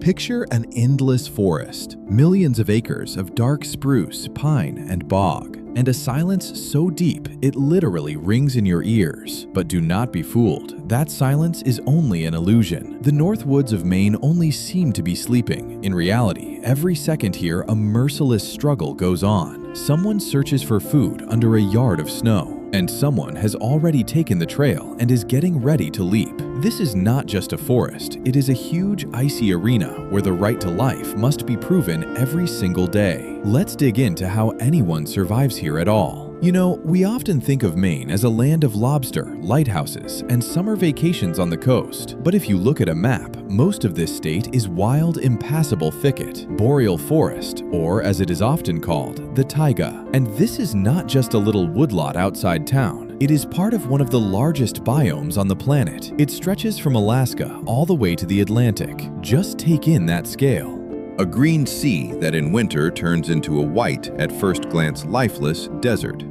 Picture an endless forest, millions of acres of dark spruce, pine, and bog, and a silence so deep it literally rings in your ears. But do not be fooled, that silence is only an illusion. The North Woods of Maine only seem to be sleeping. In reality, every second here a merciless struggle goes on. Someone searches for food under a yard of snow, and someone has already taken the trail and is getting ready to leap. This is not just a forest, it is a huge icy arena where the right to life must be proven every single day. Let's dig into how anyone survives here at all. You know, we often think of Maine as a land of lobster, lighthouses, and summer vacations on the coast. But if you look at a map, most of this state is wild, impassable thicket, boreal forest, or as it is often called, the taiga. And this is not just a little woodlot outside town. It is part of one of the largest biomes on the planet. It stretches from Alaska all the way to the Atlantic. Just take in that scale. A green sea that in winter turns into a white, at first glance lifeless, desert.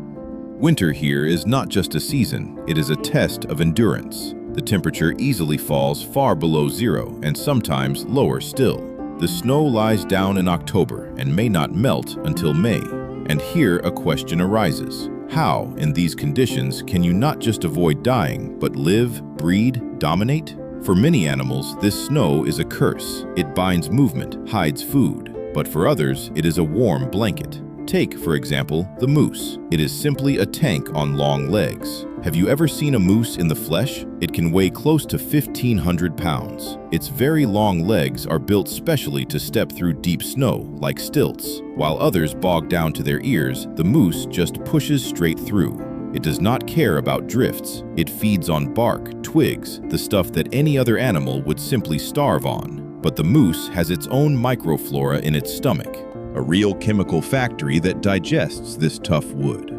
Winter here is not just a season, it is a test of endurance. The temperature easily falls far below zero and sometimes lower still. The snow lies down in October and may not melt until May. And here a question arises. How, in these conditions, can you not just avoid dying, but live, breed, dominate? For many animals, this snow is a curse. It binds movement, hides food. But for others, it is a warm blanket. Take, for example, the moose. It is simply a tank on long legs. Have you ever seen a moose in the flesh? It can weigh close to 1,500 pounds. Its very long legs are built specially to step through deep snow, like stilts. While others bog down to their ears, the moose just pushes straight through. It does not care about drifts. It feeds on bark, twigs, the stuff that any other animal would simply starve on. But the moose has its own microflora in its stomach, a real chemical factory that digests this tough wood.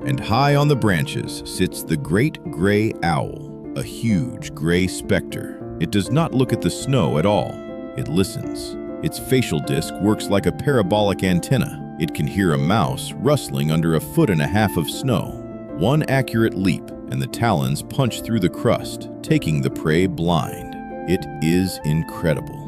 And high on the branches sits the great gray owl, a huge gray specter. It does not look at the snow at all. It listens. Its facial disc works like a parabolic antenna. It can hear a mouse rustling under 1.5 feet of snow. One accurate leap, and the talons punch through the crust, taking the prey blind. It is incredible.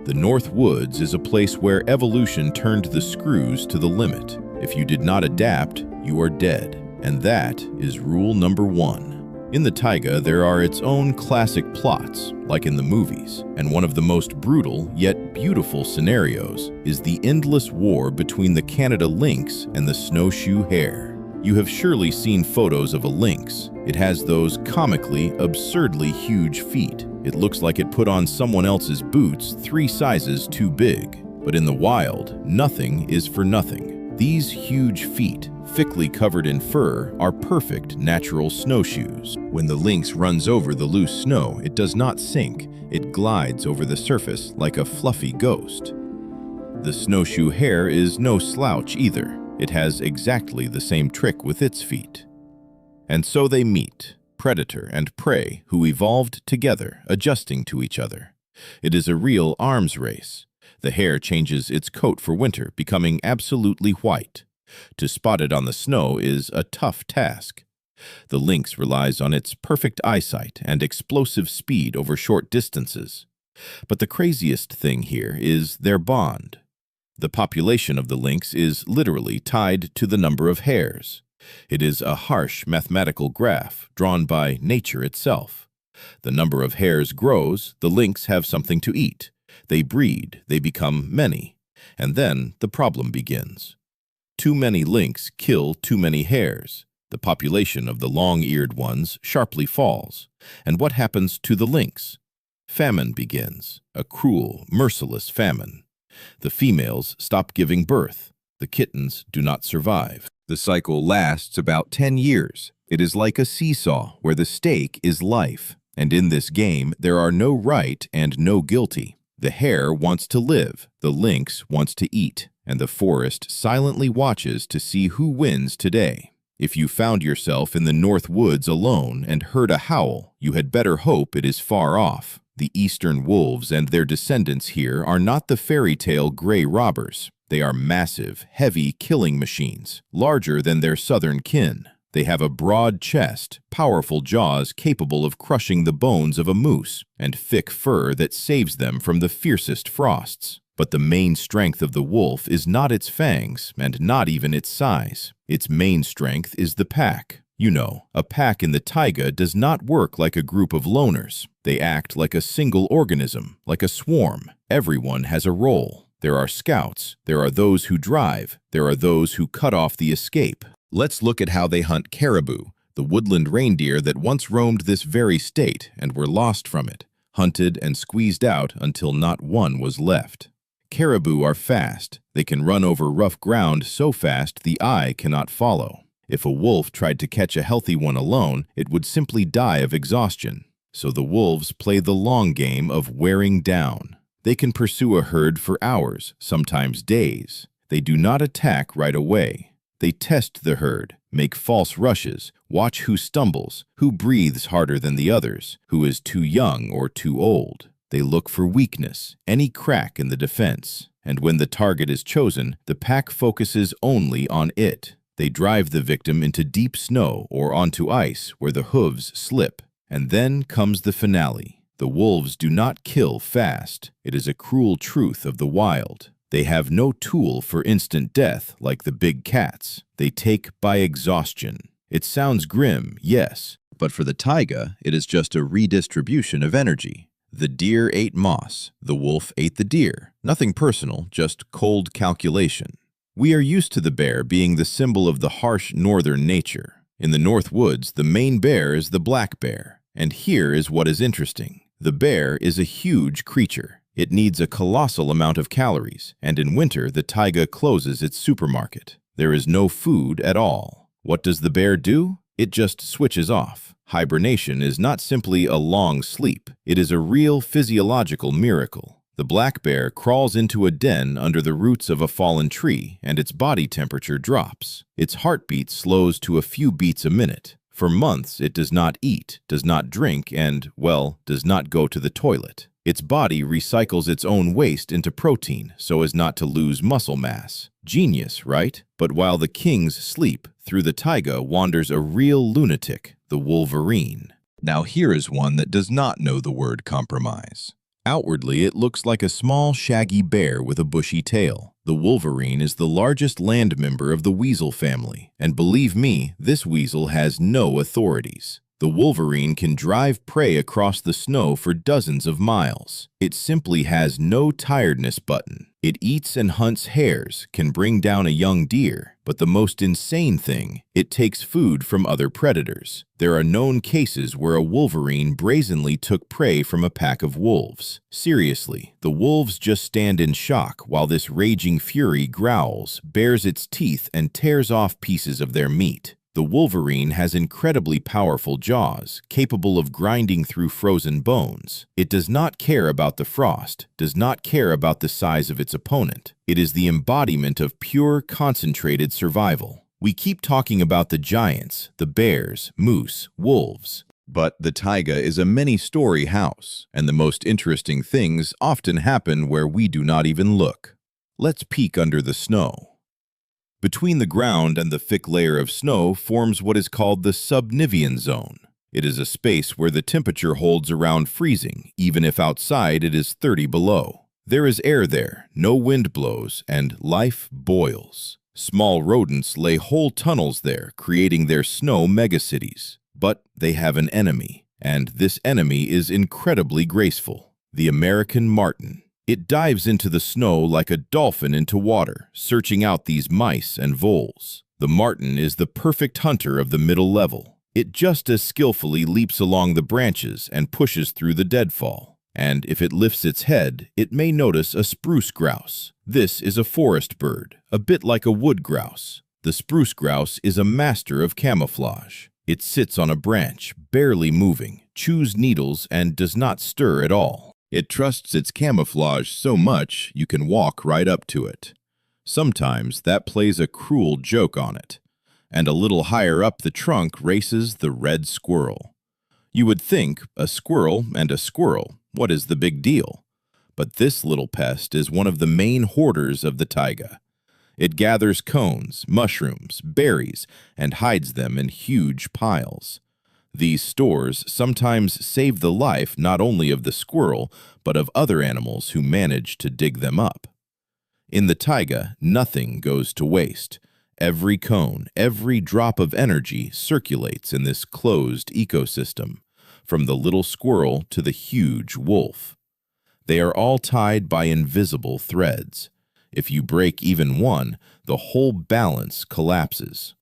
The North Woods is a place where evolution turned the screws to the limit. If you did not adapt, you are dead. And that is rule number 1. In the taiga, there are its own classic plots, like in the movies, and one of the most brutal yet beautiful scenarios is the endless war between the Canada lynx and the snowshoe hare. You have surely seen photos of a lynx. It has those comically, absurdly huge feet. It looks like it put on someone else's boots 3 sizes too big. But in the wild, nothing is for nothing. These huge feet, thickly covered in fur, are perfect natural snowshoes. When the lynx runs over the loose snow, it does not sink. It glides over the surface like a fluffy ghost. The snowshoe hare is no slouch either. It has exactly the same trick with its feet. And so they meet, predator and prey, who evolved together, adjusting to each other. It is a real arms race. The hare changes its coat for winter, becoming absolutely white. To spot it on the snow is a tough task. The lynx relies on its perfect eyesight and explosive speed over short distances. But the craziest thing here is their bond. The population of the lynx is literally tied to the number of hares. It is a harsh mathematical graph drawn by nature itself. The number of hares grows, the lynx have something to eat. They breed, they become many. And then the problem begins. Too many lynx kill too many hares. The population of the long-eared ones sharply falls. And what happens to the lynx? Famine begins, a cruel, merciless famine. The females stop giving birth. The kittens do not survive. The cycle lasts about 10 years. It is like a seesaw where the stake is life. And in this game, there are no right and no guilty. The hare wants to live, the lynx wants to eat, and the forest silently watches to see who wins today. If you found yourself in the North Woods alone and heard a howl, you had better hope it is far off. The eastern wolves and their descendants here are not the fairy tale gray robbers. They are massive, heavy killing machines, larger than their southern kin. They have a broad chest, powerful jaws capable of crushing the bones of a moose, and thick fur that saves them from the fiercest frosts. But the main strength of the wolf is not its fangs, and not even its size. Its main strength is the pack. You know, a pack in the taiga does not work like a group of loners. They act like a single organism, like a swarm. Everyone has a role. There are scouts, there are those who drive, there are those who cut off the escape. Let's look at how they hunt caribou, the woodland reindeer that once roamed this very state and were lost from it, hunted and squeezed out until not one was left. Caribou are fast. They can run over rough ground so fast the eye cannot follow. If a wolf tried to catch a healthy one alone, it would simply die of exhaustion. So the wolves play the long game of wearing down. They can pursue a herd for hours, sometimes days. They do not attack right away. They test the herd, make false rushes, watch who stumbles, who breathes harder than the others, who is too young or too old. They look for weakness, any crack in the defense. And when the target is chosen, the pack focuses only on it. They drive the victim into deep snow or onto ice where the hooves slip. And then comes the finale. The wolves do not kill fast. It is a cruel truth of the wild. They have no tool for instant death like the big cats. They take by exhaustion. It sounds grim, yes, but for the taiga, it is just a redistribution of energy. The deer ate moss. The wolf ate the deer. Nothing personal, just cold calculation. We are used to the bear being the symbol of the harsh northern nature. In the North Woods, the main bear is the black bear. And here is what is interesting. The bear is a huge creature. It needs a colossal amount of calories, and in winter the taiga closes its supermarket. There is no food at all. What does the bear do? It just switches off. Hibernation is not simply a long sleep. It is a real physiological miracle. The black bear crawls into a den under the roots of a fallen tree, and its body temperature drops. Its heartbeat slows to a few beats a minute. For months, it does not eat, does not drink, and, well, does not go to the toilet. Its body recycles its own waste into protein so as not to lose muscle mass. Genius, right? But while the kings sleep, through the taiga wanders a real lunatic, the wolverine. Now here is one that does not know the word compromise. Outwardly, it looks like a small, shaggy bear with a bushy tail. The wolverine is the largest land member of the weasel family, and believe me, this weasel has no authorities. The wolverine can drive prey across the snow for dozens of miles. It simply has no tiredness button. It eats and hunts hares, can bring down a young deer, but the most insane thing, it takes food from other predators. There are known cases where a wolverine brazenly took prey from a pack of wolves. Seriously, the wolves just stand in shock while this raging fury growls, bares its teeth, and tears off pieces of their meat. The wolverine has incredibly powerful jaws, capable of grinding through frozen bones. It does not care about the frost, does not care about the size of its opponent. It is the embodiment of pure, concentrated survival. We keep talking about the giants, the bears, moose, wolves. But the taiga is a many-story house, and the most interesting things often happen where we do not even look. Let's peek under the snow. Between the ground and the thick layer of snow forms what is called the subnivean zone. It is a space where the temperature holds around freezing, even if outside it is 30 below. There is air there, no wind blows, and life boils. Small rodents lay whole tunnels there, creating their snow megacities. But they have an enemy, and this enemy is incredibly graceful: the American marten. It dives into the snow like a dolphin into water, searching out these mice and voles. The marten is the perfect hunter of the middle level. It just as skillfully leaps along the branches and pushes through the deadfall. And if it lifts its head, it may notice a spruce grouse. This is a forest bird, a bit like a wood grouse. The spruce grouse is a master of camouflage. It sits on a branch, barely moving, chews needles, and does not stir at all. It trusts its camouflage so much you can walk right up to it. Sometimes that plays a cruel joke on it. And a little higher up the trunk races the red squirrel. You would think, a squirrel and a squirrel, what is the big deal? But this little pest is one of the main hoarders of the taiga. It gathers cones, mushrooms, berries, and hides them in huge piles. These stores sometimes save the life not only of the squirrel, but of other animals who manage to dig them up. In the taiga, nothing goes to waste. Every cone, every drop of energy circulates in this closed ecosystem, from the little squirrel to the huge wolf. They are all tied by invisible threads. If you break even one, the whole balance collapses.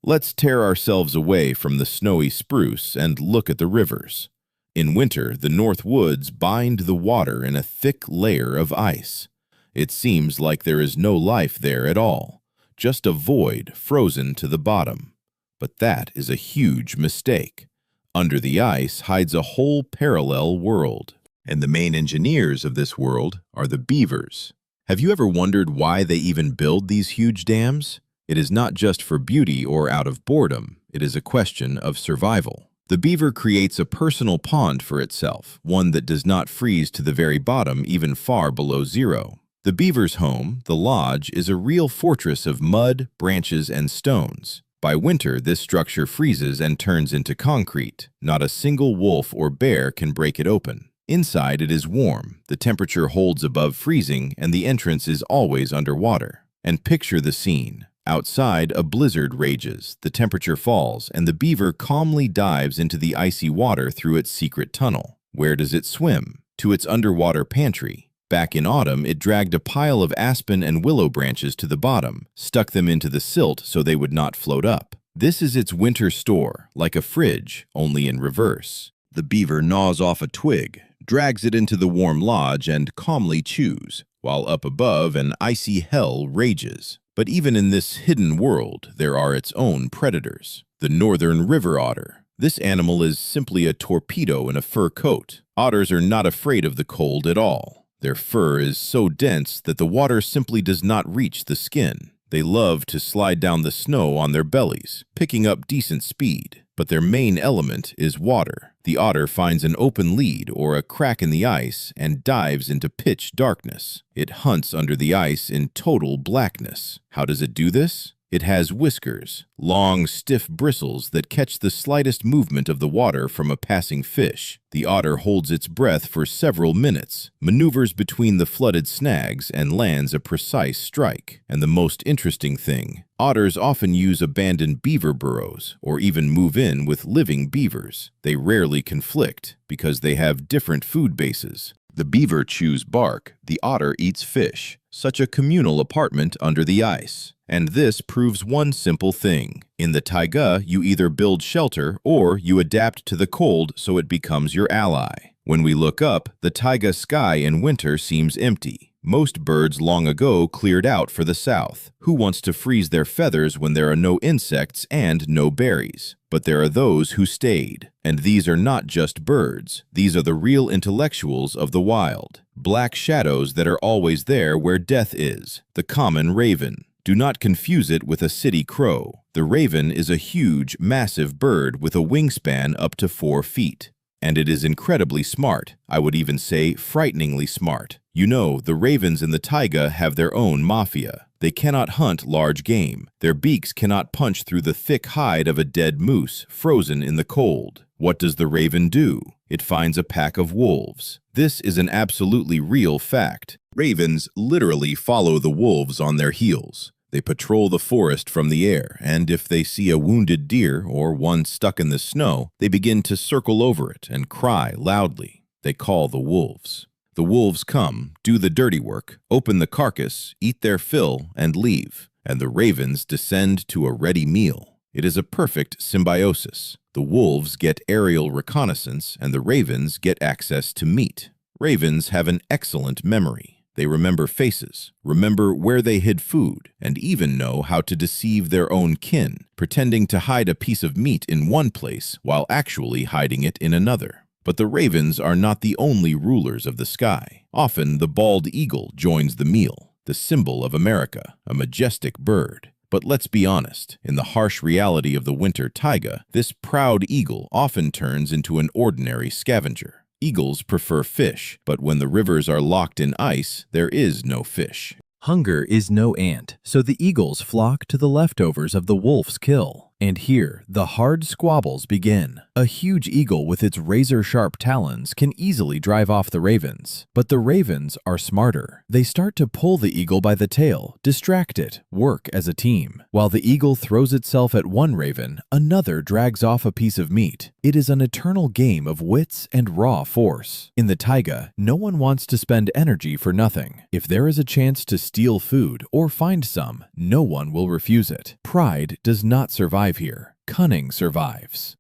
Let's tear ourselves away from the snowy spruce and look at the rivers. In winter, the North Woods bind the water in a thick layer of ice. It seems like there is no life there at all, just a void frozen to the bottom. But that is a huge mistake. Under the ice hides a whole parallel world. And the main engineers of this world are the beavers. Have you ever wondered why they even build these huge dams? It is not just for beauty or out of boredom, it is a question of survival. The beaver creates a personal pond for itself, one that does not freeze to the very bottom, even far below zero. The beaver's home, the lodge, is a real fortress of mud, branches, and stones. By winter, this structure freezes and turns into concrete. Not a single wolf or bear can break it open. Inside, it is warm, the temperature holds above freezing, and the entrance is always underwater. And picture the scene. Outside, a blizzard rages, the temperature falls, and the beaver calmly dives into the icy water through its secret tunnel. Where does it swim? To its underwater pantry. Back in autumn, it dragged a pile of aspen and willow branches to the bottom, stuck them into the silt so they would not float up. This is its winter store, like a fridge, only in reverse. The beaver gnaws off a twig, drags it into the warm lodge, and calmly chews, while up above an icy hell rages. But even in this hidden world, there are its own predators. The northern river otter. This animal is simply a torpedo in a fur coat. Otters are not afraid of the cold at all. Their fur is so dense that the water simply does not reach the skin. They love to slide down the snow on their bellies, picking up decent speed. But their main element is water. The otter finds an open lead or a crack in the ice and dives into pitch darkness. It hunts under the ice in total blackness. How does it do this? It has whiskers, long, stiff bristles that catch the slightest movement of the water from a passing fish. The otter holds its breath for several minutes, maneuvers between the flooded snags, and lands a precise strike. And the most interesting thing, otters often use abandoned beaver burrows or even move in with living beavers. They rarely conflict because they have different food bases. The beaver chews bark, the otter eats fish. Such a communal apartment under the ice. And this proves one simple thing. In the taiga, you either build shelter or you adapt to the cold so it becomes your ally. When we look up, the taiga sky in winter seems empty. Most birds long ago cleared out for the south. Who wants to freeze their feathers when there are no insects and no berries? But there are those who stayed. And these are not just birds. These are the real intellectuals of the wild. Black shadows that are always there where death is. The common raven. Do not confuse it with a city crow. The raven is a huge, massive bird with a wingspan up to 4 feet. And it is incredibly smart. I would even say frighteningly smart. You know, the ravens in the taiga have their own mafia. They cannot hunt large game. Their beaks cannot punch through the thick hide of a dead moose frozen in the cold. What does the raven do? It finds a pack of wolves. This is an absolutely real fact. Ravens literally follow the wolves on their heels. They patrol the forest from the air, and if they see a wounded deer or one stuck in the snow, they begin to circle over it and cry loudly. They call the wolves. The wolves come, do the dirty work, open the carcass, eat their fill, and leave. And the ravens descend to a ready meal. It is a perfect symbiosis. The wolves get aerial reconnaissance, and the ravens get access to meat. Ravens have an excellent memory. They remember faces, remember where they hid food, and even know how to deceive their own kin, pretending to hide a piece of meat in one place while actually hiding it in another. But the ravens are not the only rulers of the sky. Often the bald eagle joins the meal, the symbol of America, a majestic bird. But let's be honest, in the harsh reality of the winter taiga, this proud eagle often turns into an ordinary scavenger. Eagles prefer fish, but when the rivers are locked in ice, there is no fish. Hunger is no ant, so the eagles flock to the leftovers of the wolf's kill. And here, the hard squabbles begin. A huge eagle with its razor-sharp talons can easily drive off the ravens. But the ravens are smarter. They start to pull the eagle by the tail, distract it, work as a team. While the eagle throws itself at one raven, another drags off a piece of meat. It is an eternal game of wits and raw force. In the taiga, no one wants to spend energy for nothing. If there is a chance to steal food or find some, no one will refuse it. Pride does not survive here. Cunning survives.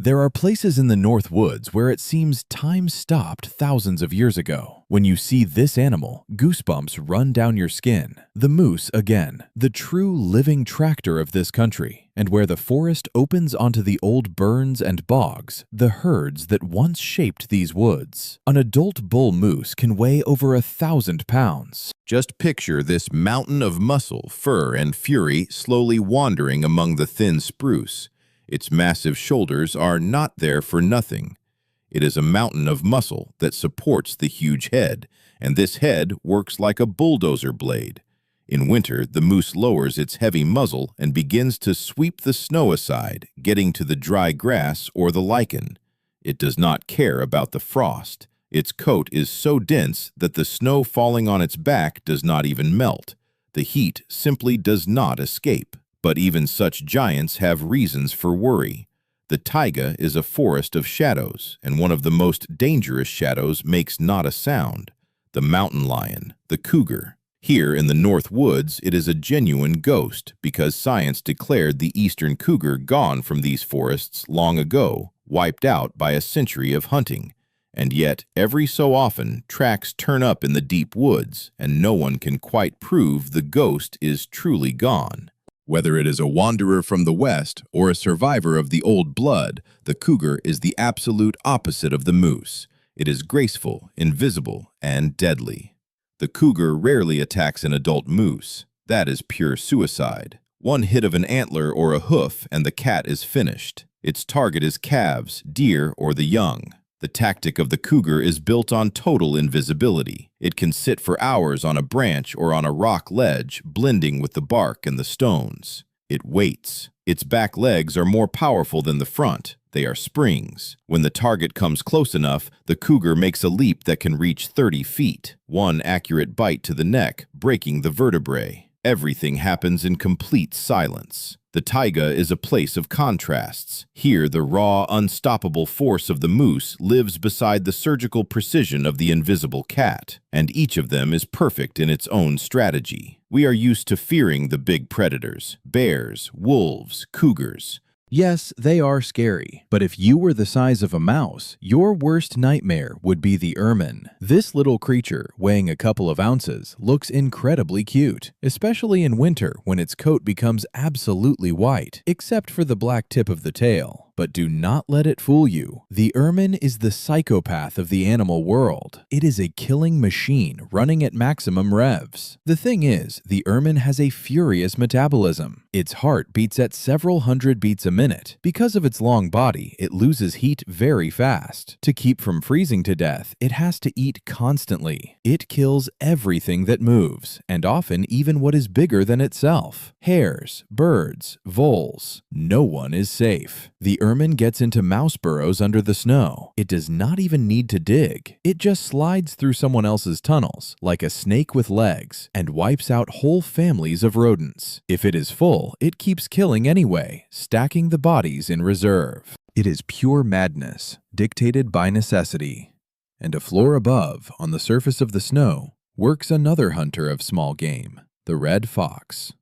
There are places in the North Woods where it seems time stopped thousands of years ago. When you see this animal, goosebumps run down your skin. The moose again, the true living tractor of this country, and where the forest opens onto the old burns and bogs, the herds that once shaped these woods. An adult bull moose can weigh over 1,000 pounds. Just picture this mountain of muscle, fur, and fury slowly wandering among the thin spruce. Its massive shoulders are not there for nothing. It is a mountain of muscle that supports the huge head, and this head works like a bulldozer blade. In winter, the moose lowers its heavy muzzle and begins to sweep the snow aside, getting to the dry grass or the lichen. It does not care about the frost. Its coat is so dense that the snow falling on its back does not even melt. The heat simply does not escape. But even such giants have reasons for worry. The taiga is a forest of shadows, and one of the most dangerous shadows makes not a sound: the mountain lion, the cougar. Here in the North Woods, it is a genuine ghost because science declared the eastern cougar gone from these forests long ago, wiped out by a century of hunting. And yet, every so often, tracks turn up in the deep woods, and no one can quite prove the ghost is truly gone. Whether it is a wanderer from the west or a survivor of the old blood, the cougar is the absolute opposite of the moose. It is graceful, invisible, and deadly. The cougar rarely attacks an adult moose. That is pure suicide. One hit of an antler or a hoof and the cat is finished. Its target is calves, deer, or the young. The tactic of the cougar is built on total invisibility. It can sit for hours on a branch or on a rock ledge, blending with the bark and the stones. It waits. Its back legs are more powerful than the front. They are springs. When the target comes close enough, the cougar makes a leap that can reach 30 feet. One accurate bite to the neck, breaking the vertebrae. Everything happens in complete silence. The taiga is a place of contrasts. Here, the raw, unstoppable force of the moose lives beside the surgical precision of the invisible cat, and each of them is perfect in its own strategy. We are used to fearing the big predators: bears, wolves, cougars. Yes, they are scary, but if you were the size of a mouse, your worst nightmare would be the ermine. This little creature, weighing a couple of ounces, looks incredibly cute, especially in winter when its coat becomes absolutely white, except for the black tip of the tail. But do not let it fool you. The ermine is the psychopath of the animal world. It is a killing machine running at maximum revs. The thing is, the ermine has a furious metabolism. Its heart beats at several hundred beats a minute. Because of its long body, it loses heat very fast. To keep from freezing to death, it has to eat constantly. It kills everything that moves, and often even what is bigger than itself. Hares, birds, voles. No one is safe. The ermine gets into mouse burrows under the snow. It does not even need to dig. It just slides through someone else's tunnels, like a snake with legs, and wipes out whole families of rodents. If it is full, it keeps killing anyway, stacking the bodies in reserve. It is pure madness, dictated by necessity. And a floor above, on the surface of the snow, works another hunter of small game, the red fox.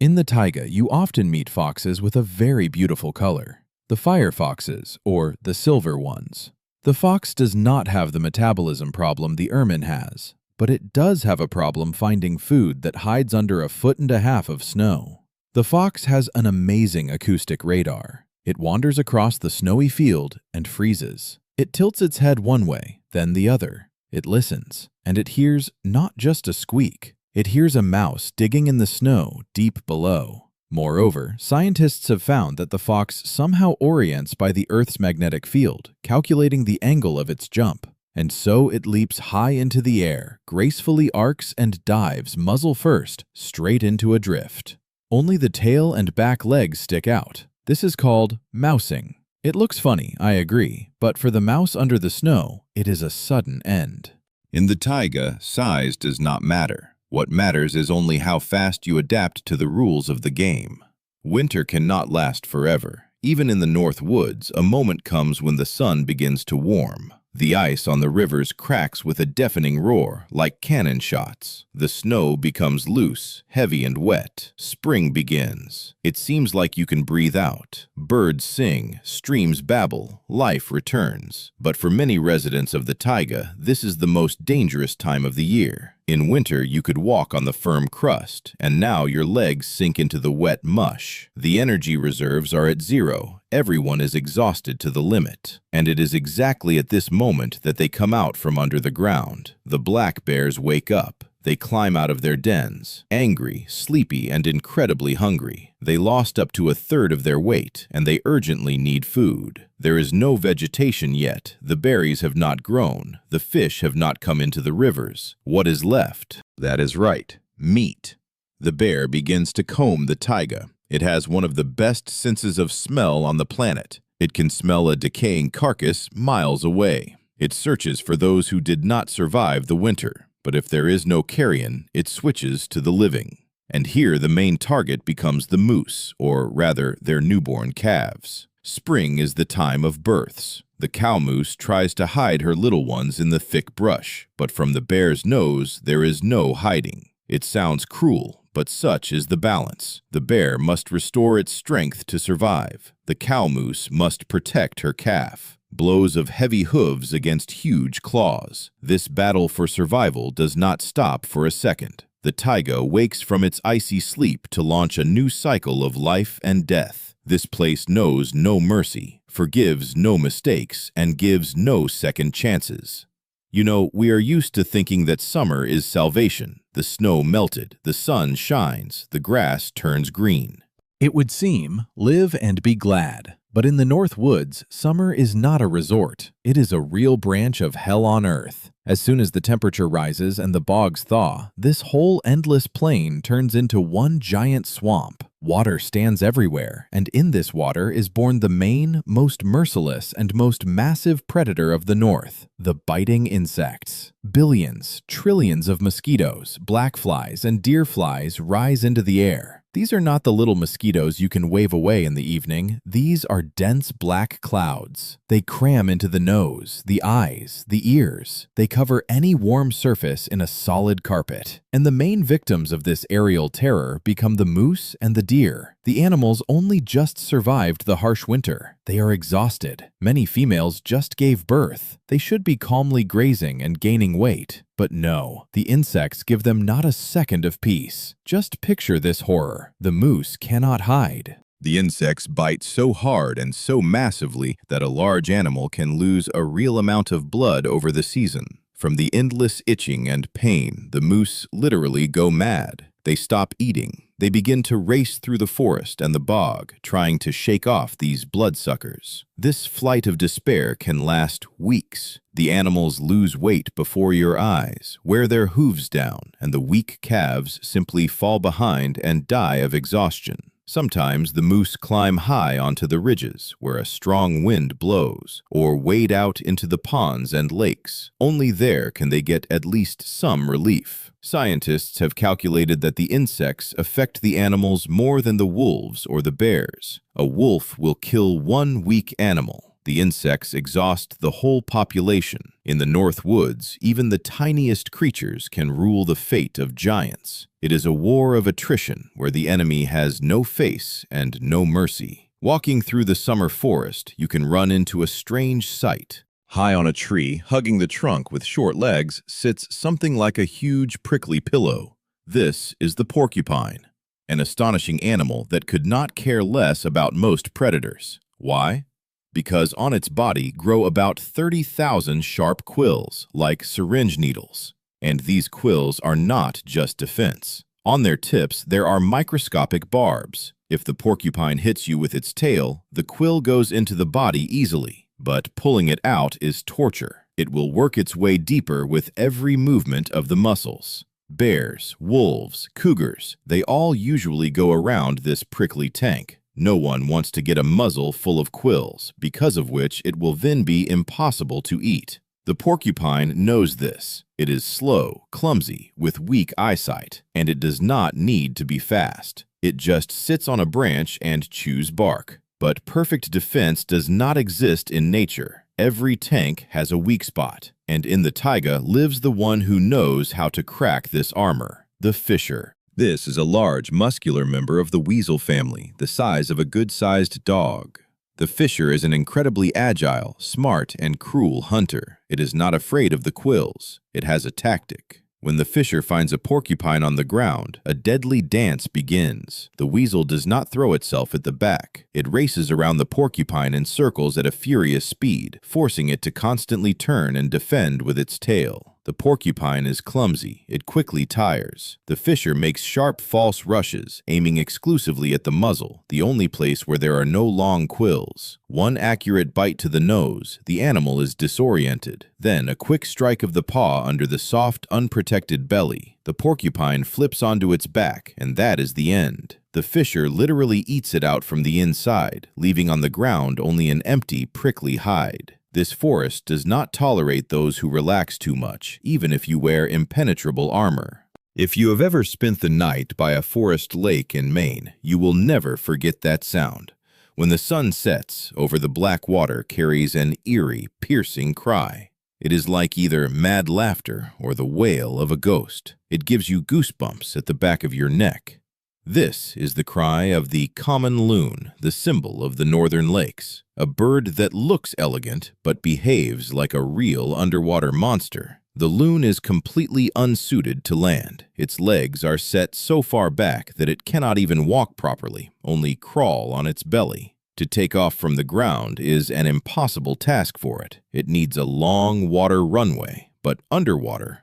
In the taiga, you often meet foxes with a very beautiful color. The fire foxes, or the silver ones. The fox does not have the metabolism problem the ermine has, but it does have a problem finding food that hides under 1.5 feet of snow. The fox has an amazing acoustic radar. It wanders across the snowy field and freezes. It tilts its head one way, then the other. It listens, and it hears not just a squeak. It hears a mouse digging in the snow deep below. Moreover, scientists have found that the fox somehow orients by the Earth's magnetic field, calculating the angle of its jump. And so it leaps high into the air, gracefully arcs and dives muzzle first, straight into a drift. Only the tail and back legs stick out. This is called mousing. It looks funny, I agree, but for the mouse under the snow, it is a sudden end. In the taiga, size does not matter. What matters is only how fast you adapt to the rules of the game. Winter cannot last forever. Even in the North Woods, a moment comes when the sun begins to warm. The ice on the rivers cracks with a deafening roar, like cannon shots. The snow becomes loose, heavy and wet. Spring begins. It seems like you can breathe out. Birds sing, streams babble, life returns. But for many residents of the taiga, this is the most dangerous time of the year. In winter, you could walk on the firm crust, and now your legs sink into the wet mush. The energy reserves are at zero. Everyone is exhausted to the limit. And it is exactly at this moment that they come out from under the ground. The black bears wake up. They climb out of their dens, angry, sleepy, and incredibly hungry. They lost up to a third of their weight, and they urgently need food. There is no vegetation yet. The berries have not grown. The fish have not come into the rivers. What is left? That is right, meat. The bear begins to comb the taiga. It has one of the best senses of smell on the planet. It can smell a decaying carcass miles away. It searches for those who did not survive the winter. But if there is no carrion, it switches to the living. And here the main target becomes the moose, or rather their newborn calves. Spring is the time of births. The cow moose tries to hide her little ones in the thick brush, but from the bear's nose there is no hiding. It sounds cruel, but such is the balance. The bear must restore its strength to survive. The cow moose must protect her calf. Blows of heavy hooves against huge claws. This battle for survival does not stop for a second. The taiga wakes from its icy sleep to launch a new cycle of life and death. This place knows no mercy, forgives no mistakes, and gives no second chances. You know, we are used to thinking that summer is salvation. The snow melted, the sun shines, the grass turns green. It would seem, live and be glad. But in the North Woods, summer is not a resort. It is a real branch of hell on earth. As soon as the temperature rises and the bogs thaw, this whole endless plain turns into one giant swamp. Water stands everywhere, and in this water is born the main, most merciless, and most massive predator of the North, the biting insects. Billions, trillions of mosquitoes, black flies, and deer flies rise into the air. These are not the little mosquitoes you can wave away in the evening. These are dense black clouds. They cram into the nose, the eyes, the ears. They cover any warm surface in a solid carpet. And the main victims of this aerial terror become the moose and the deer. The animals only just survived the harsh winter. They are exhausted. Many females just gave birth. They should be calmly grazing and gaining weight. But no, the insects give them not a second of peace. Just picture this horror. The moose cannot hide. The insects bite so hard and so massively that a large animal can lose a real amount of blood over the season. From the endless itching and pain, the moose literally go mad. They stop eating. They begin to race through the forest and the bog, trying to shake off these bloodsuckers. This flight of despair can last weeks. The animals lose weight before your eyes, wear their hooves down, and the weak calves simply fall behind and die of exhaustion. Sometimes the moose climb high onto the ridges where a strong wind blows, or wade out into the ponds and lakes. Only there can they get at least some relief. Scientists have calculated that the insects affect the animals more than the wolves or the bears. A wolf will kill one weak animal. The insects exhaust the whole population. In the North Woods, even the tiniest creatures can rule the fate of giants. It is a war of attrition where the enemy has no face and no mercy. Walking through the summer forest, you can run into a strange sight. High on a tree, hugging the trunk with short legs, sits something like a huge prickly pillow. This is the porcupine, an astonishing animal that could not care less about most predators. Why? Because on its body grow about 30,000 sharp quills, like syringe needles. And these quills are not just defense. On their tips, there are microscopic barbs. If the porcupine hits you with its tail, the quill goes into the body easily. But pulling it out is torture. It will work its way deeper with every movement of the muscles. Bears, wolves, cougars, they all usually go around this prickly tank. No one wants to get a muzzle full of quills, because of which it will then be impossible to eat. The porcupine knows this. It is slow, clumsy, with weak eyesight, and it does not need to be fast. It just sits on a branch and chews bark. But perfect defense does not exist in nature. Every tank has a weak spot, and in the taiga lives the one who knows how to crack this armor, the fisher. This is a large, muscular member of the weasel family, the size of a good-sized dog. The fisher is an incredibly agile, smart, and cruel hunter. It is not afraid of the quills. It has a tactic. When the fisher finds a porcupine on the ground, a deadly dance begins. The weasel does not throw itself at the back. It races around the porcupine in circles at a furious speed, forcing it to constantly turn and defend with its tail. The porcupine is clumsy. It quickly tires. The fisher makes sharp false rushes, aiming exclusively at the muzzle, the only place where there are no long quills. One accurate bite to the nose, the animal is disoriented. Then a quick strike of the paw under the soft, unprotected belly. The porcupine flips onto its back, and that is the end. The fisher literally eats it out from the inside, leaving on the ground only an empty, prickly hide. This forest does not tolerate those who relax too much, even if you wear impenetrable armor. If you have ever spent the night by a forest lake in Maine, you will never forget that sound. When the sun sets, over the black water carries an eerie, piercing cry. It is like either mad laughter or the wail of a ghost. It gives you goosebumps at the back of your neck. This is the cry of the common loon, the symbol of the northern lakes, a bird that looks elegant but behaves like a real underwater monster. The loon is completely unsuited to land. Its legs are set so far back that it cannot even walk properly, only crawl on its belly. To take off from the ground is an impossible task for it. It needs a long water runway, but underwater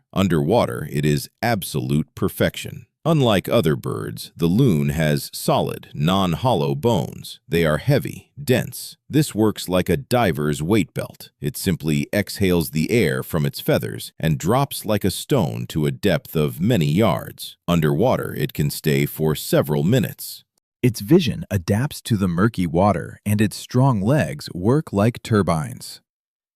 it is absolute perfection. Unlike other birds, the loon has solid, non-hollow bones. They are heavy, dense. This works like a diver's weight belt. It simply exhales the air from its feathers and drops like a stone to a depth of many yards. Underwater, it can stay for several minutes. Its vision adapts to the murky water, and its strong legs work like turbines.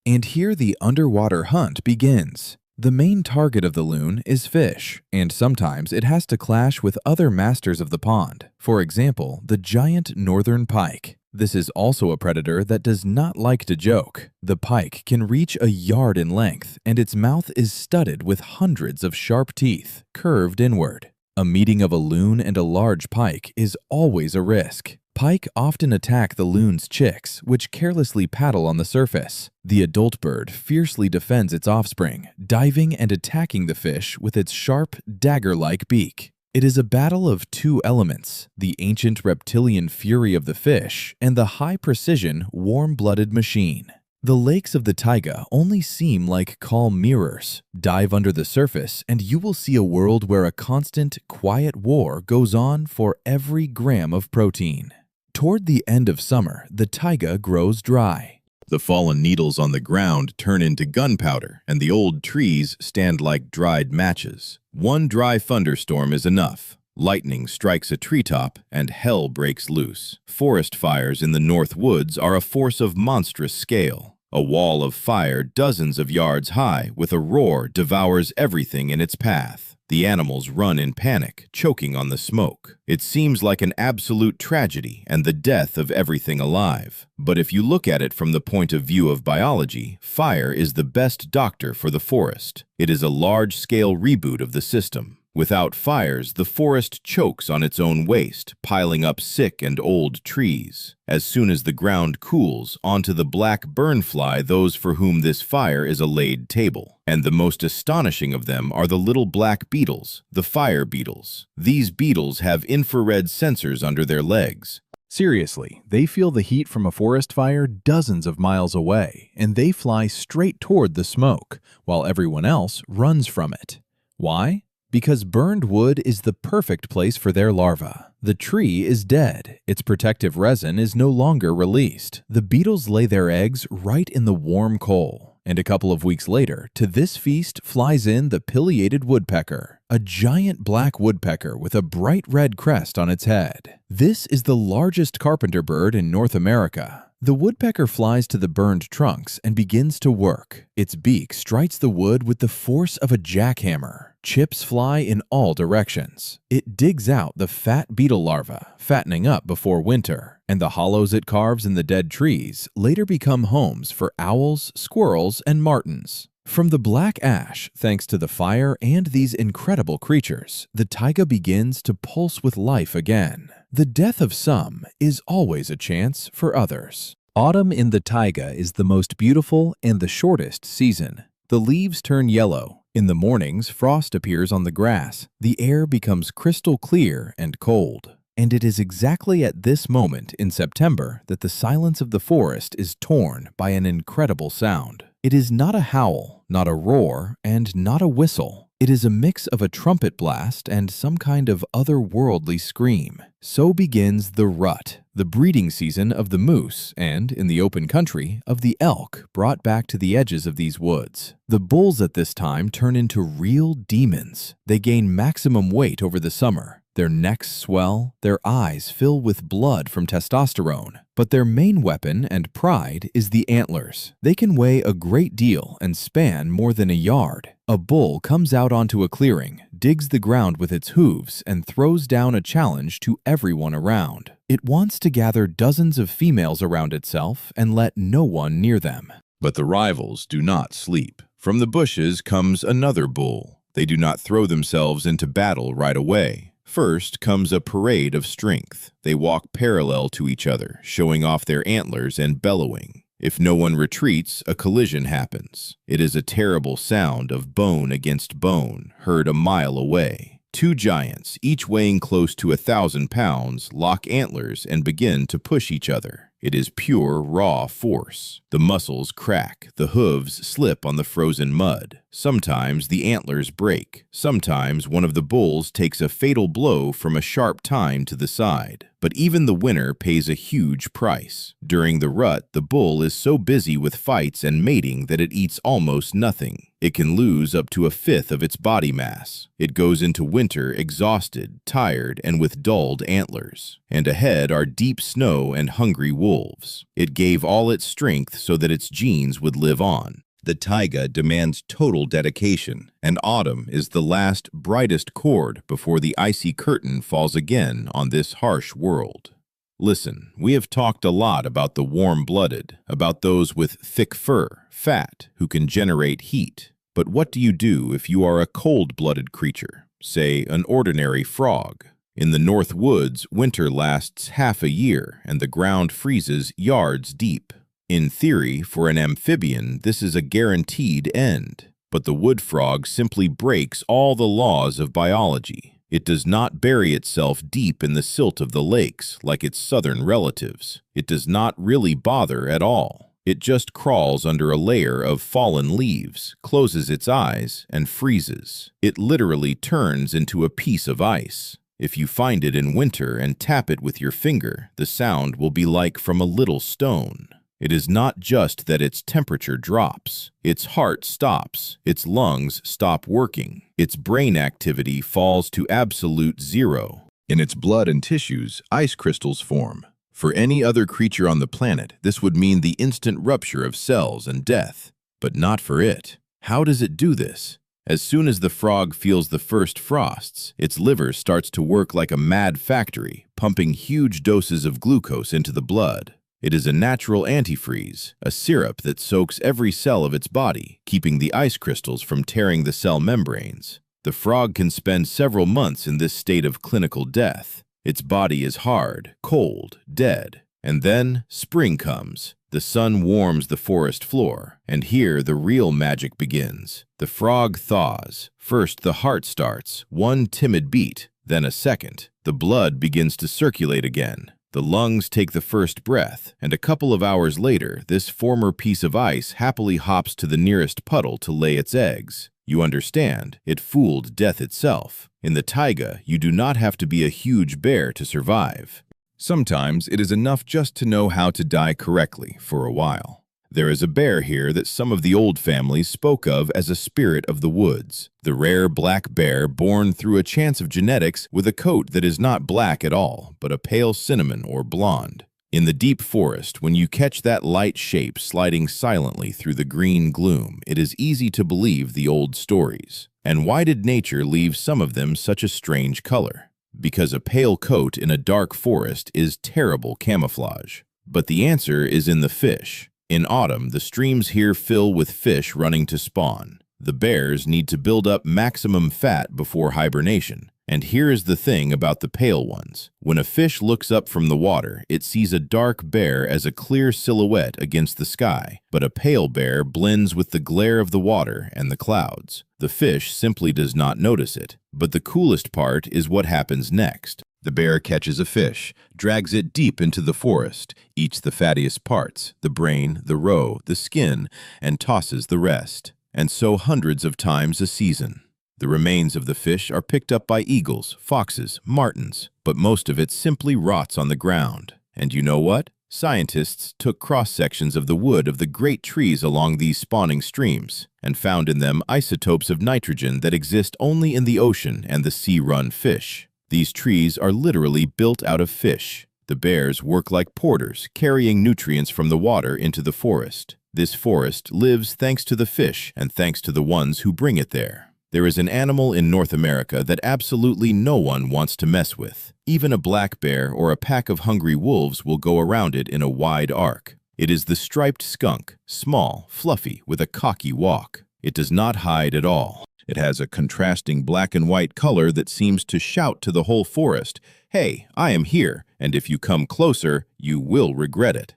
And here the underwater hunt begins. The main target of the loon is fish, and sometimes it has to clash with other masters of the pond. For example, the giant northern pike. This is also a predator that does not like to joke. The pike can reach a yard in length, and its mouth is studded with hundreds of sharp teeth, curved inward. A meeting of a loon and a large pike is always a risk. Pike often attack the loon's chicks, which carelessly paddle on the surface. The adult bird fiercely defends its offspring, diving and attacking the fish with its sharp, dagger-like beak. It is a battle of two elements, the ancient reptilian fury of the fish and the high-precision, warm-blooded machine. The lakes of the taiga only seem like calm mirrors. Dive under the surface and you will see a world where a constant, quiet war goes on for every gram of protein. Toward the end of summer, the taiga grows dry. The fallen needles on the ground turn into gunpowder, and the old trees stand like dried matches. One dry thunderstorm is enough. Lightning strikes a treetop, and hell breaks loose. Forest fires in the North Woods are a force of monstrous scale. A wall of fire dozens of yards high with a roar devours everything in its path. The animals run in panic, choking on the smoke. It seems like an absolute tragedy and the death of everything alive. But if you look at it from the point of view of biology, fire is the best doctor for the forest. It is a large-scale reboot of the system. Without fires, the forest chokes on its own waste, piling up sick and old trees. As soon as the ground cools, onto the black burnfly those for whom this fire is a laid table. And the most astonishing of them are the little black beetles, the fire beetles. These beetles have infrared sensors under their legs. Seriously, they feel the heat from a forest fire dozens of miles away, and they fly straight toward the smoke, while everyone else runs from it. Why? Because burned wood is the perfect place for their larvae. The tree is dead. Its protective resin is no longer released. The beetles lay their eggs right in the warm coal. And a couple of weeks later, to this feast flies in the pileated woodpecker, a giant black woodpecker with a bright red crest on its head. This is the largest carpenter bird in North America. The woodpecker flies to the burned trunks and begins to work. Its beak strikes the wood with the force of a jackhammer. Chips fly in all directions. It digs out the fat beetle larvae, fattening up before winter, and the hollows it carves in the dead trees later become homes for owls, squirrels, and martins. From the black ash, thanks to the fire and these incredible creatures, the taiga begins to pulse with life again. The death of some is always a chance for others. Autumn in the taiga is the most beautiful and the shortest season. The leaves turn yellow. In the mornings, frost appears on the grass. The air becomes crystal clear and cold. And it is exactly at this moment in September that the silence of the forest is torn by an incredible sound. It is not a howl, not a roar, and not a whistle. It is a mix of a trumpet blast and some kind of otherworldly scream. So begins the rut, the breeding season of the moose and, in the open country, of the elk brought back to the edges of these woods. The bulls at this time turn into real demons. They gain maximum weight over the summer. Their necks swell, their eyes fill with blood from testosterone. But their main weapon and pride is the antlers. They can weigh a great deal and span more than a yard. A bull comes out onto a clearing, digs the ground with its hooves, and throws down a challenge to everyone around. It wants to gather dozens of females around itself and let no one near them. But the rivals do not sleep. From the bushes comes another bull. They do not throw themselves into battle right away. First comes a parade of strength. They walk parallel to each other, showing off their antlers and bellowing. If no one retreats, a collision happens. It is a terrible sound of bone against bone, heard a mile away. Two giants, each weighing close to 1,000 pounds, lock antlers and begin to push each other. It is pure, raw force. The muscles crack, the hooves slip on the frozen mud. Sometimes the antlers break. Sometimes one of the bulls takes a fatal blow from a sharp tine to the side. But even the winner pays a huge price. During the rut, the bull is so busy with fights and mating that it eats almost nothing. It can lose up to 1/5 of its body mass. It goes into winter exhausted, tired, and with dulled antlers. And ahead are deep snow and hungry wolves. It gave all its strength so that its genes would live on. The taiga demands total dedication, and autumn is the last, brightest chord before the icy curtain falls again on this harsh world. Listen, we have talked a lot about the warm-blooded, about those with thick fur, fat, who can generate heat. But what do you do if you are a cold-blooded creature, say an ordinary frog? In the North Woods, winter lasts half a year, and the ground freezes yards deep. In theory, for an amphibian, this is a guaranteed end. But the wood frog simply breaks all the laws of biology. It does not bury itself deep in the silt of the lakes like its southern relatives. It does not really bother at all. It just crawls under a layer of fallen leaves, closes its eyes, and freezes. It literally turns into a piece of ice. If you find it in winter and tap it with your finger, the sound will be like from a little stone. It is not just that its temperature drops. Its heart stops. Its lungs stop working. Its brain activity falls to absolute zero. In its blood and tissues, ice crystals form. For any other creature on the planet, this would mean the instant rupture of cells and death. But not for it. How does it do this? As soon as the frog feels the first frosts, its liver starts to work like a mad factory, pumping huge doses of glucose into the blood. It is a natural antifreeze, a syrup that soaks every cell of its body, keeping the ice crystals from tearing the cell membranes. The frog can spend several months in this state of clinical death. Its body is hard, cold, dead. And then spring comes. The sun warms the forest floor, and here the real magic begins. The frog thaws. First the heart starts, one timid beat, then a second. The blood begins to circulate again. The lungs take the first breath, and a couple of hours later, this former piece of ice happily hops to the nearest puddle to lay its eggs. You understand, it fooled death itself. In the taiga, you do not have to be a huge bear to survive. Sometimes it is enough just to know how to die correctly for a while. There is a bear here that some of the old families spoke of as a spirit of the woods. The rare black bear born through a chance of genetics with a coat that is not black at all, but a pale cinnamon or blonde. In the deep forest, when you catch that light shape sliding silently through the green gloom, it is easy to believe the old stories. And why did nature leave some of them such a strange color? Because a pale coat in a dark forest is terrible camouflage. But the answer is in the fish. In autumn, the streams here fill with fish running to spawn. The bears need to build up maximum fat before hibernation. And here is the thing about the pale ones. When a fish looks up from the water, it sees a dark bear as a clear silhouette against the sky, but a pale bear blends with the glare of the water and the clouds. The fish simply does not notice it. But the coolest part is what happens next. The bear catches a fish, drags it deep into the forest, eats the fattiest parts, the brain, the roe, the skin, and tosses the rest. And so hundreds of times a season. The remains of the fish are picked up by eagles, foxes, martens, but most of it simply rots on the ground. And you know what? Scientists took cross-sections of the wood of the great trees along these spawning streams and found in them isotopes of nitrogen that exist only in the ocean and the sea-run fish. These trees are literally built out of fish. The bears work like porters, carrying nutrients from the water into the forest. This forest lives thanks to the fish and thanks to the ones who bring it there. There is an animal in North America that absolutely no one wants to mess with. Even a black bear or a pack of hungry wolves will go around it in a wide arc. It is the striped skunk, small, fluffy, with a cocky walk. It does not hide at all. It has a contrasting black and white color that seems to shout to the whole forest, "Hey, I am here, and if you come closer, you will regret it."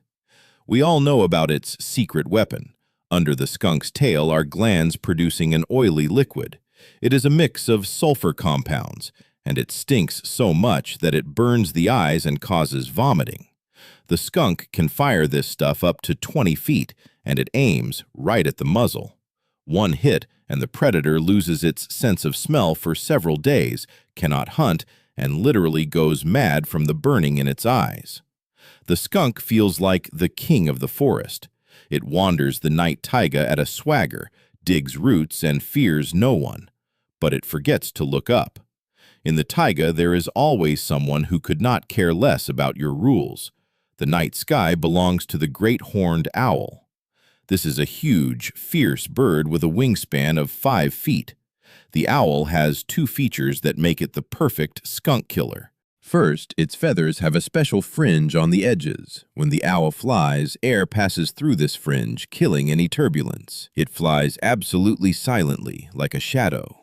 We all know about its secret weapon. Under the skunk's tail are glands producing an oily liquid. It is a mix of sulfur compounds, and it stinks so much that it burns the eyes and causes vomiting. The skunk can fire this stuff up to 20 feet, and it aims right at the muzzle. One hit, and the predator loses its sense of smell for several days, cannot hunt, and literally goes mad from the burning in its eyes. The skunk feels like the king of the forest. It wanders the night taiga at a swagger, digs roots, and fears no one. But it forgets to look up. In the taiga, there is always someone who could not care less about your rules. The night sky belongs to the great horned owl. This is a huge, fierce bird with a wingspan of 5 feet. The owl has two features that make it the perfect skunk killer. First, its feathers have a special fringe on the edges. When the owl flies, air passes through this fringe, killing any turbulence. It flies absolutely silently, like a shadow.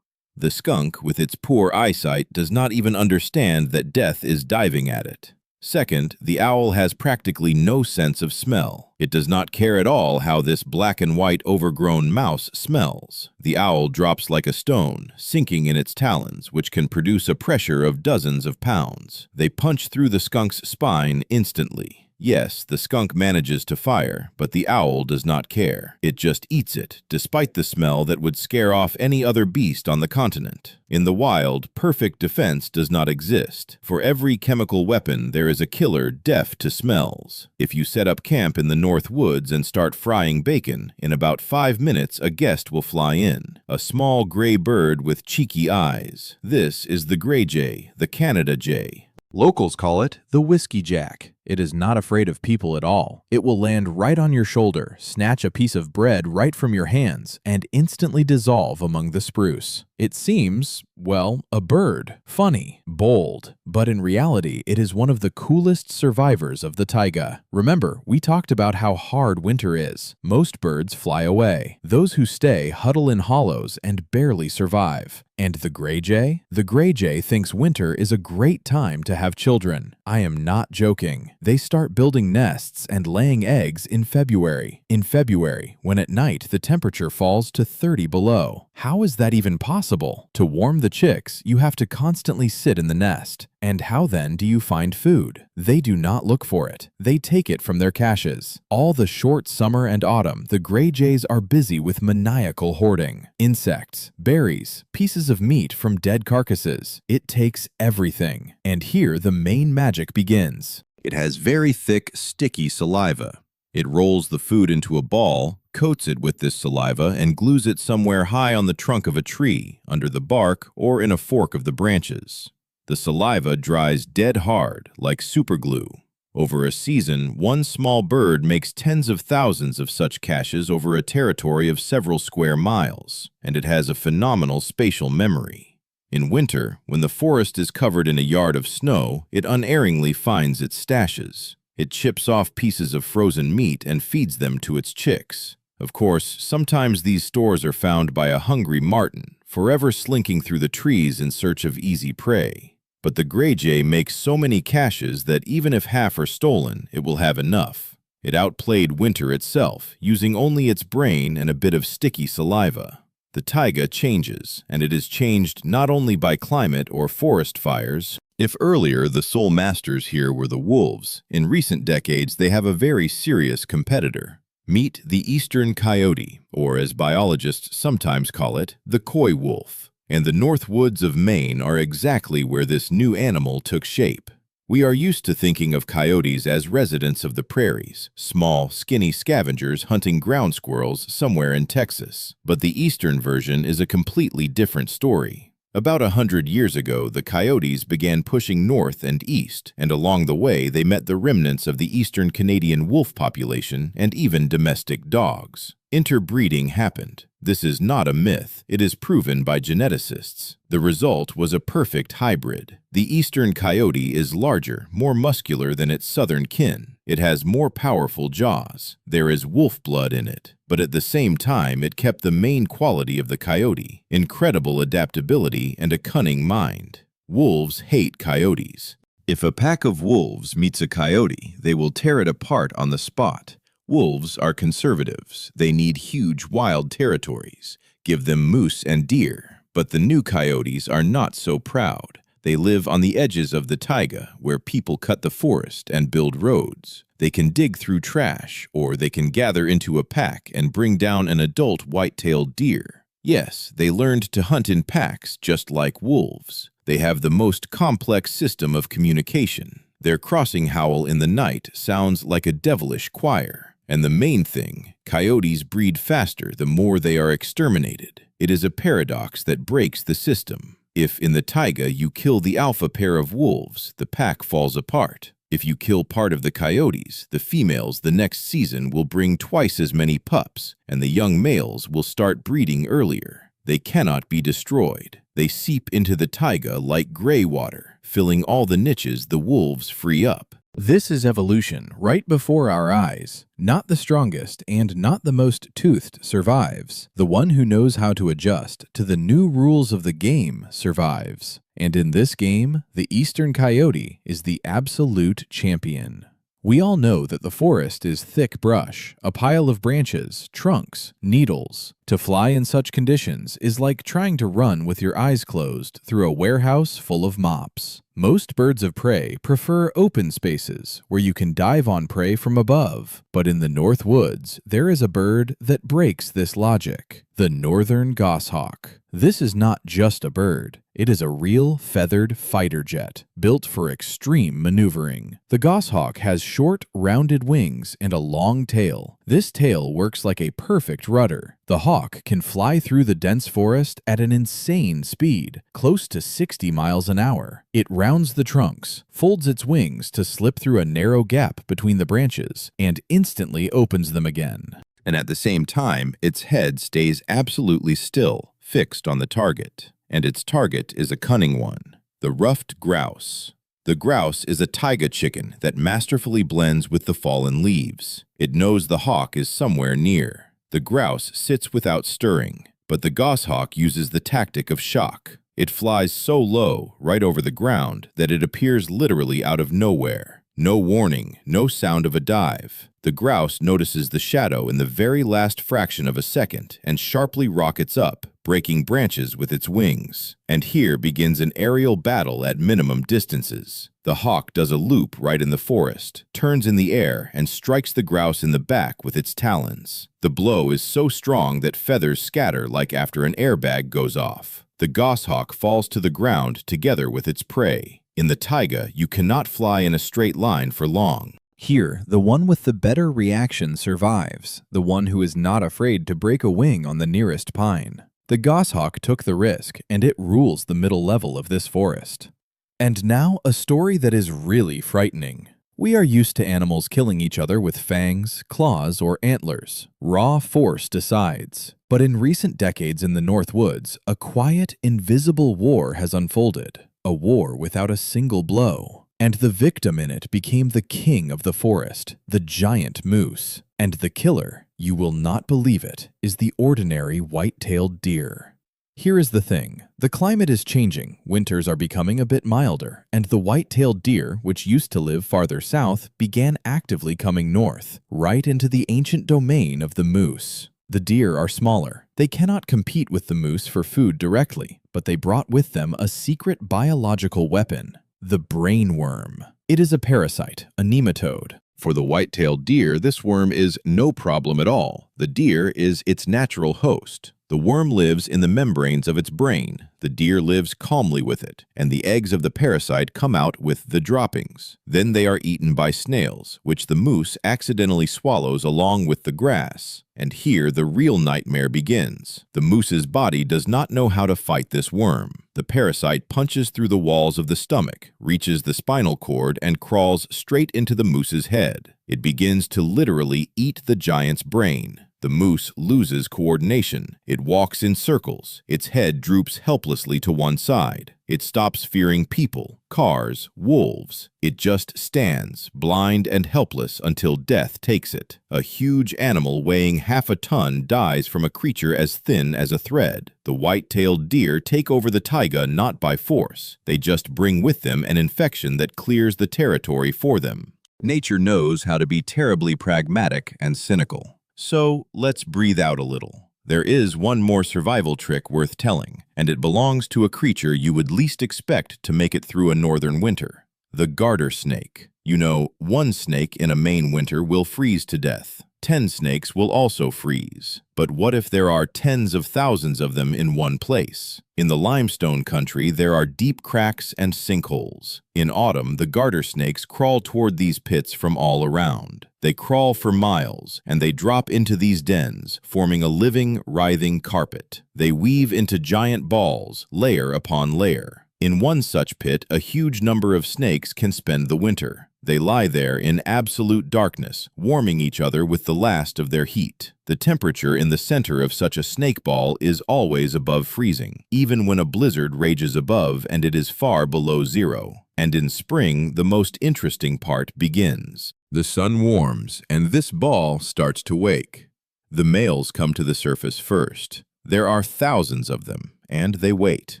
The skunk, with its poor eyesight, does not even understand that death is diving at it. Second, the owl has practically no sense of smell. It does not care at all how this black and white overgrown mouse smells. The owl drops like a stone, sinking in its talons, which can produce a pressure of dozens of pounds. They punch through the skunk's spine instantly. Yes, the skunk manages to fire, but the owl does not care. It just eats it, despite the smell that would scare off any other beast on the continent. In the wild, perfect defense does not exist. For every chemical weapon, there is a killer deaf to smells. If you set up camp in the North Woods and start frying bacon, in about 5 minutes a guest will fly in. A small gray bird with cheeky eyes. This is the gray jay, the Canada jay. Locals call it the whiskey jack. It is not afraid of people at all. It will land right on your shoulder, snatch a piece of bread right from your hands, and instantly dissolve among the spruce. It seems, well, a bird. Funny, bold, but in reality, it is one of the coolest survivors of the taiga. Remember, we talked about how hard winter is. Most birds fly away. Those who stay huddle in hollows and barely survive. And the gray jay? The gray jay thinks winter is a great time to have children. I am not joking. They start building nests and laying eggs in February. In February, when at night the temperature falls to 30 below. How is that even possible? To warm the chicks, you have to constantly sit in the nest. And how then do you find food? They do not look for it. They take it from their caches. All the short summer and autumn, the gray jays are busy with maniacal hoarding. Insects, berries, pieces of meat from dead carcasses. It takes everything. And here the main magic begins. It has very thick, sticky saliva. It rolls the food into a ball, coats it with this saliva, and glues it somewhere high on the trunk of a tree, under the bark, or in a fork of the branches. The saliva dries dead hard, like superglue. Over a season, one small bird makes tens of thousands of such caches over a territory of several square miles, and it has a phenomenal spatial memory. In winter, when the forest is covered in a yard of snow, it unerringly finds its stashes. It chips off pieces of frozen meat and feeds them to its chicks. Of course, sometimes these stores are found by a hungry marten, forever slinking through the trees in search of easy prey. But the gray jay makes so many caches that even if half are stolen, it will have enough. It outplayed winter itself, using only its brain and a bit of sticky saliva. The taiga changes, and it is changed not only by climate or forest fires. If earlier the sole masters here were the wolves, in recent decades they have a very serious competitor. Meet the eastern coyote, or as biologists sometimes call it, the coywolf. And the North Woods of Maine are exactly where this new animal took shape. We are used to thinking of coyotes as residents of the prairies, small, skinny scavengers hunting ground squirrels somewhere in Texas. But the eastern version is a completely different story. About 100 years ago, the coyotes began pushing north and east, and along the way they met the remnants of the eastern Canadian wolf population and even domestic dogs. Interbreeding happened. This is not a myth. It is proven by geneticists. The result was a perfect hybrid. The eastern coyote is larger, more muscular than its southern kin. It has more powerful jaws. There is wolf blood in it. But at the same time, it kept the main quality of the coyote: incredible adaptability and a cunning mind. Wolves hate coyotes. If a pack of wolves meets a coyote, they will tear it apart on the spot. Wolves are conservatives. They need huge wild territories. Give them moose and deer. But the new coyotes are not so proud. They live on the edges of the taiga, where people cut the forest and build roads. They can dig through trash, or they can gather into a pack and bring down an adult white-tailed deer. Yes, they learned to hunt in packs just like wolves. They have the most complex system of communication. Their crossing howl in the night sounds like a devilish choir. And the main thing, coyotes breed faster the more they are exterminated. It is a paradox that breaks the system. If in the taiga you kill the alpha pair of wolves, the pack falls apart. If you kill part of the coyotes, the females the next season will bring twice as many pups, and the young males will start breeding earlier. They cannot be destroyed. They seep into the taiga like gray water, filling all the niches the wolves free up. This is evolution right before our eyes. Not the strongest and not the most toothed survives. The one who knows how to adjust to the new rules of the game survives. And in this game, the eastern coyote is the absolute champion. We all know that the forest is thick brush, a pile of branches, trunks, needles. To fly in such conditions is like trying to run with your eyes closed through a warehouse full of mops. Most birds of prey prefer open spaces where you can dive on prey from above. But in the North Woods, there is a bird that breaks this logic: the northern goshawk. This is not just a bird. It is a real feathered fighter jet, built for extreme maneuvering. The goshawk has short, rounded wings and a long tail. This tail works like a perfect rudder. The hawk can fly through the dense forest at an insane speed, close to 60 miles an hour. It rounds the trunks, folds its wings to slip through a narrow gap between the branches, and instantly opens them again. And at the same time, its head stays absolutely still, fixed on the target. And its target is a cunning one: the ruffed grouse. The grouse is a taiga chicken that masterfully blends with the fallen leaves. It knows the hawk is somewhere near. The grouse sits without stirring, but the goshawk uses the tactic of shock. It flies so low, right over the ground, that it appears literally out of nowhere. No warning, no sound of a dive. The grouse notices the shadow in the very last fraction of a second and sharply rockets up, breaking branches with its wings. And here begins an aerial battle at minimum distances. The hawk does a loop right in the forest, turns in the air, and strikes the grouse in the back with its talons. The blow is so strong that feathers scatter like after an airbag goes off. The goshawk falls to the ground together with its prey. In the taiga, you cannot fly in a straight line for long. Here, the one with the better reaction survives, the one who is not afraid to break a wing on the nearest pine. The goshawk took the risk, and it rules the middle level of this forest. And now, a story that is really frightening. We are used to animals killing each other with fangs, claws, or antlers. Raw force decides. But in recent decades in the North Woods, a quiet, invisible war has unfolded. A war without a single blow. And the victim in it became the king of the forest, the giant moose. And the killer, you will not believe it, is the ordinary white-tailed deer. Here is the thing. The climate is changing, winters are becoming a bit milder, and the white-tailed deer, which used to live farther south, began actively coming north, right into the ancient domain of the moose. The deer are smaller. They cannot compete with the moose for food directly, but they brought with them a secret biological weapon, the brainworm. It is a parasite, a nematode. For the white-tailed deer, this worm is no problem at all. The deer is its natural host. The worm lives in the membranes of its brain. The deer lives calmly with it, and the eggs of the parasite come out with the droppings. Then they are eaten by snails, which the moose accidentally swallows along with the grass. And here the real nightmare begins. The moose's body does not know how to fight this worm. The parasite punches through the walls of the stomach, reaches the spinal cord, and crawls straight into the moose's head. It begins to literally eat the giant's brain. The moose loses coordination. It walks in circles. Its head droops helplessly to one side. It stops fearing people, cars, wolves. It just stands, blind and helpless, until death takes it. A huge animal weighing half a ton dies from a creature as thin as a thread. The white-tailed deer take over the taiga not by force. They just bring with them an infection that clears the territory for them. Nature knows how to be terribly pragmatic and cynical. So, let's breathe out a little. There is one more survival trick worth telling, and it belongs to a creature you would least expect to make it through a northern winter. The garter snake. You know, one snake in a Maine winter will freeze to death. 10 snakes will also freeze. But what if there are tens of thousands of them in one place? In the limestone country, there are deep cracks and sinkholes. In autumn, the garter snakes crawl toward these pits from all around. They crawl for miles, and they drop into these dens, forming a living, writhing carpet. They weave into giant balls, layer upon layer. In one such pit, a huge number of snakes can spend the winter. They lie there in absolute darkness, warming each other with the last of their heat. The temperature in the center of such a snake ball is always above freezing, even when a blizzard rages above and it is far below zero. And in spring, the most interesting part begins. The sun warms, and this ball starts to wake. The males come to the surface first. There are thousands of them, and they wait.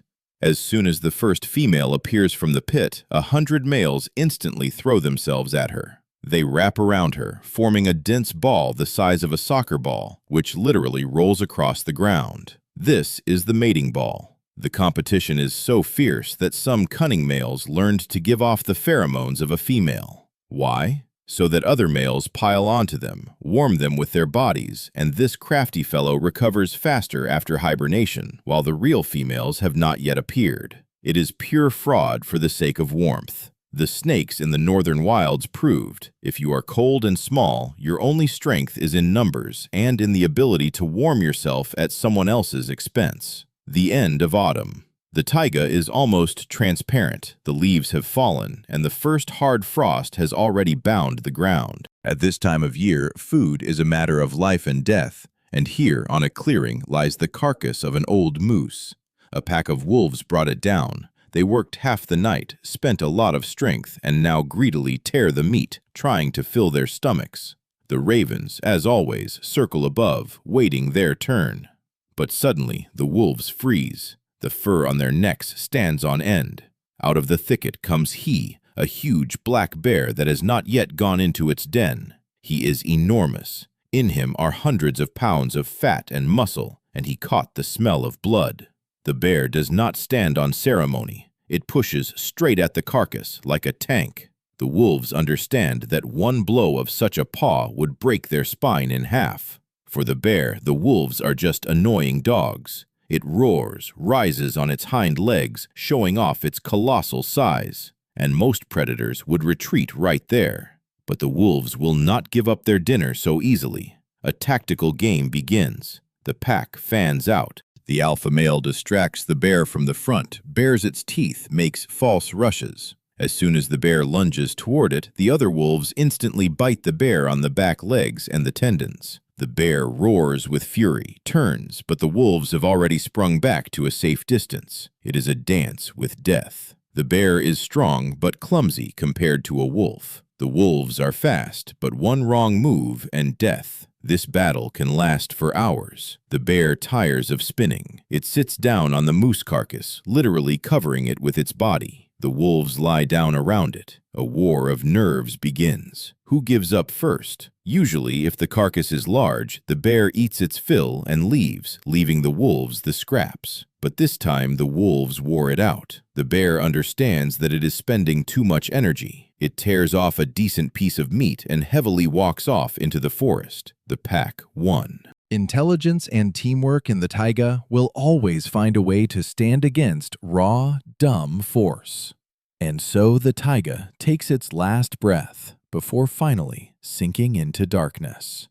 As soon as the first female appears from the pit, 100 males instantly throw themselves at her. They wrap around her, forming a dense ball the size of a soccer ball, which literally rolls across the ground. This is the mating ball. The competition is so fierce that some cunning males learned to give off the pheromones of a female. Why? So that other males pile onto them, warm them with their bodies, and this crafty fellow recovers faster after hibernation, while the real females have not yet appeared. It is pure fraud for the sake of warmth. The snakes in the northern wilds proved, if you are cold and small, your only strength is in numbers and in the ability to warm yourself at someone else's expense. The end of autumn. The taiga is almost transparent, the leaves have fallen, and the first hard frost has already bound the ground. At this time of year, food is a matter of life and death, and here on a clearing lies the carcass of an old moose. A pack of wolves brought it down. They worked half the night, spent a lot of strength, and now greedily tear the meat, trying to fill their stomachs. The ravens, as always, circle above, waiting their turn. But suddenly, the wolves freeze. The fur on their necks stands on end. Out of the thicket comes he, a huge black bear that has not yet gone into its den. He is enormous. In him are hundreds of pounds of fat and muscle, and he caught the smell of blood. The bear does not stand on ceremony. It pushes straight at the carcass like a tank. The wolves understand that one blow of such a paw would break their spine in half. For the bear, the wolves are just annoying dogs. It roars, rises on its hind legs, showing off its colossal size. And most predators would retreat right there. But the wolves will not give up their dinner so easily. A tactical game begins. The pack fans out. The alpha male distracts the bear from the front, bares its teeth, makes false rushes. As soon as the bear lunges toward it, the other wolves instantly bite the bear on the back legs and the tendons. The bear roars with fury, turns, but the wolves have already sprung back to a safe distance. It is a dance with death. The bear is strong but clumsy compared to a wolf. The wolves are fast, but one wrong move and death. This battle can last for hours. The bear tires of spinning. It sits down on the moose carcass, literally covering it with its body. The wolves lie down around it. A war of nerves begins. Who gives up first? Usually, if the carcass is large, the bear eats its fill and leaves, leaving the wolves the scraps. But this time, the wolves wore it out. The bear understands that it is spending too much energy. It tears off a decent piece of meat and heavily walks off into the forest. The pack won. Intelligence and teamwork in the taiga will always find a way to stand against raw, dumb force. And so the taiga takes its last breath before finally sinking into darkness.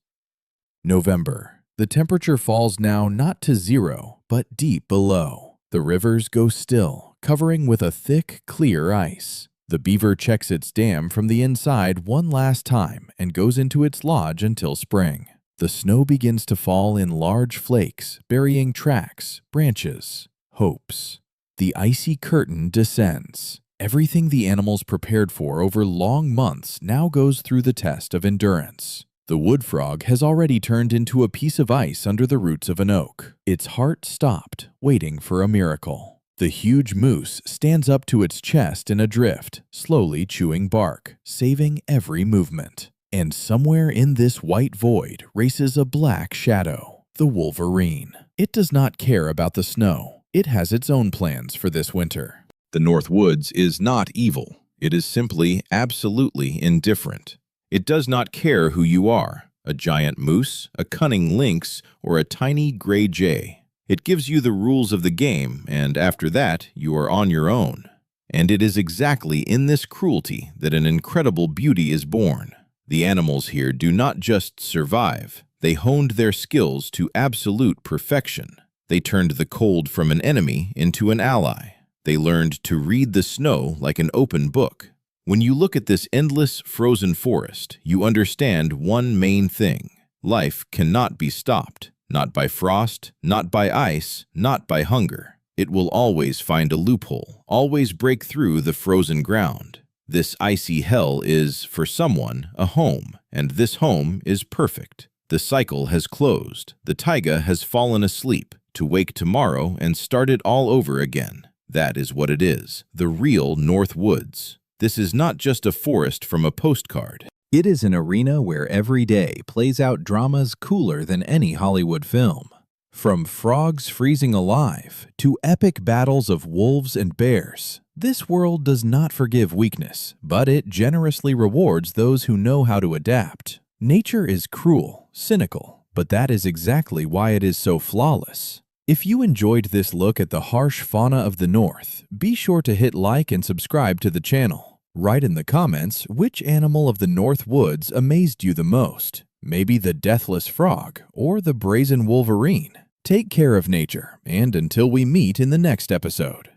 November. The temperature falls now not to 0, but deep below. The rivers go still, covering with a thick, clear ice. The beaver checks its dam from the inside one last time and goes into its lodge until spring. The snow begins to fall in large flakes, burying tracks, branches, hopes. The icy curtain descends. Everything the animals prepared for over long months now goes through the test of endurance. The wood frog has already turned into a piece of ice under the roots of an oak. Its heart stopped, waiting for a miracle. The huge moose stands up to its chest in a drift, slowly chewing bark, saving every movement. And somewhere in this white void races a black shadow, the wolverine. It does not care about the snow. It has its own plans for this winter. The North Woods is not evil. It is simply absolutely indifferent. It does not care who you are, a giant moose, a cunning lynx, or a tiny gray jay. It gives you the rules of the game, and after that, you are on your own. And it is exactly in this cruelty that an incredible beauty is born. The animals here do not just survive. They honed their skills to absolute perfection. They turned the cold from an enemy into an ally. They learned to read the snow like an open book. When you look at this endless frozen forest, you understand one main thing. Life cannot be stopped. Not by frost, not by ice, not by hunger. It will always find a loophole, always break through the frozen ground. This icy hell is, for someone, a home, and this home is perfect. The cycle has closed. The taiga has fallen asleep, to wake tomorrow and start it all over again. That is what it is, the real North Woods. This is not just a forest from a postcard. It is an arena where every day plays out dramas cooler than any Hollywood film. From frogs freezing alive to epic battles of wolves and bears, this world does not forgive weakness, but it generously rewards those who know how to adapt. Nature is cruel, cynical, but that is exactly why it is so flawless. If you enjoyed this look at the harsh fauna of the North, be sure to hit like and subscribe to the channel. Write in the comments which animal of the North Woods amazed you the most. Maybe the deathless frog or the brazen wolverine. Take care of nature, and until we meet in the next episode.